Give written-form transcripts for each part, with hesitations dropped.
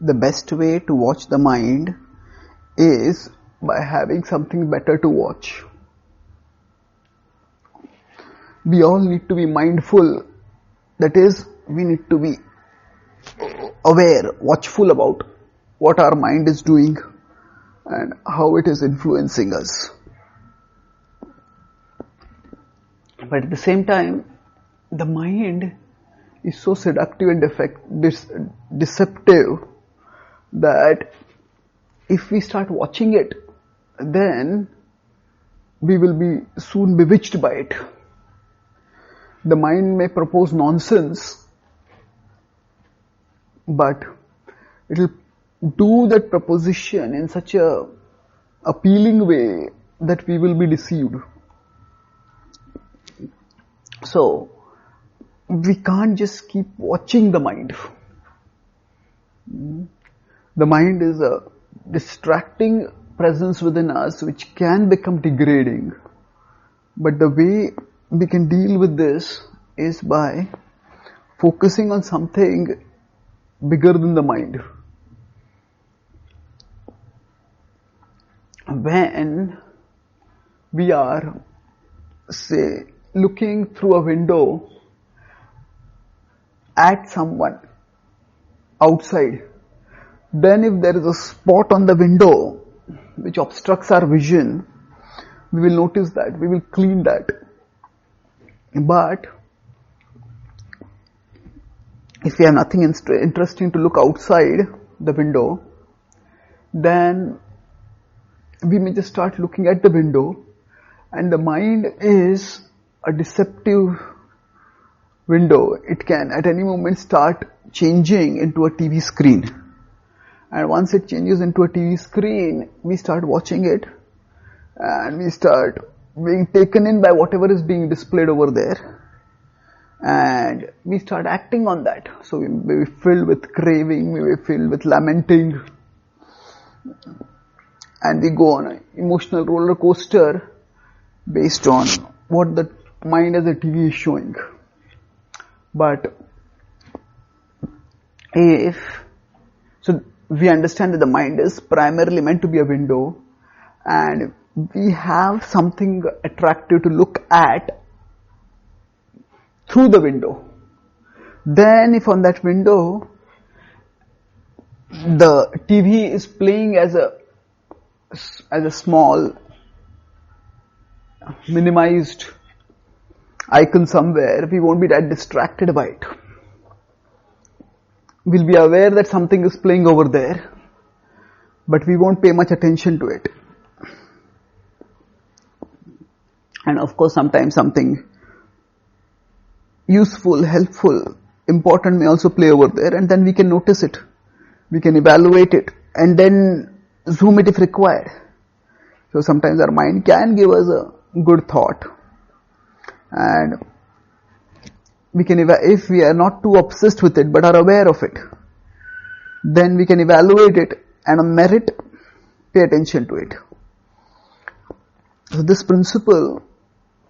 the best way to watch the mind is by having something better to watch. We all need to be mindful. That is, we need to be aware, watchful about what our mind is doing and how it is influencing us. But at the same time, the mind is so seductive and deceptive that if we start watching it, then we will be soon bewitched by it. The mind may propose nonsense, but it will do that proposition in such a appealing way that we will be deceived. So, we can't just keep watching the mind. The mind is a distracting presence within us which can become degrading. But the way we can deal with this is by focusing on something bigger than the mind. When we are, say, looking through a window at someone outside, then if there is a spot on the window which obstructs our vision, we will notice that, we will clean that. But if we have nothing interesting to look outside the window, then we may just start looking at the window, and the mind is a deceptive window. It can at any moment start changing into a TV screen. And once it changes into a TV screen, we start watching it and we start being taken in by whatever is being displayed over there. And we start acting on that. So we may be filled with craving, we may be filled with lamenting. And we go on an emotional roller coaster based on what the mind as a TV is showing. But so we understand that the mind is primarily meant to be a window, and we have something attractive to look at through the window. Then if on that window the TV is playing as a small minimized icon somewhere, we won't be that distracted by it. We'll be aware that something is playing over there, but we won't pay much attention to it. And of course, sometimes something useful, helpful, important may also play over there, and then we can notice it. We can evaluate it and then zoom it if required. So sometimes our mind can give us a good thought, and we can if we are not too obsessed with it but are aware of it, then we can evaluate it and on merit pay attention to it. So this principle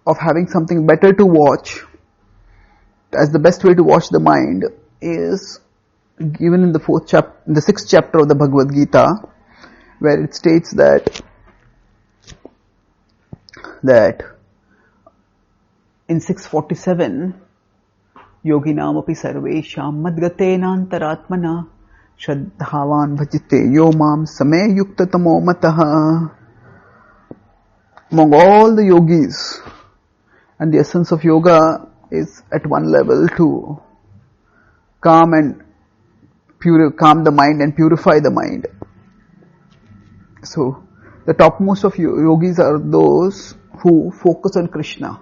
of having something better to watch as the best way to watch the mind is given in the sixth chapter of the Bhagavad-gita, where it states that in 647, yoginam api sarvesham madgatenantaratmana shraddhavan bhajite yo mam same yuktatamo mataha. Among all the yogis, and the essence of yoga is at one level to calm the mind and purify the mind. So the topmost of yogis are those who focus on Krishna.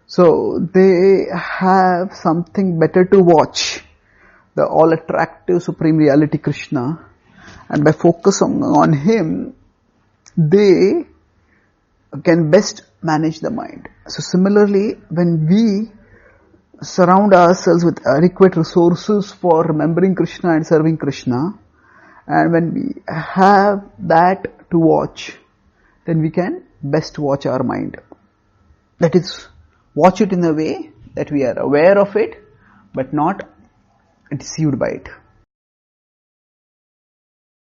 So they have something better to watch, the all attractive supreme reality Krishna, and by focusing on him, they can best manage the mind. So similarly, when we surround ourselves with adequate resources for remembering Krishna and serving Krishna, and when we have that to watch, then we can best watch our mind. That is, watch it in a way that we are aware of it, but not deceived by it.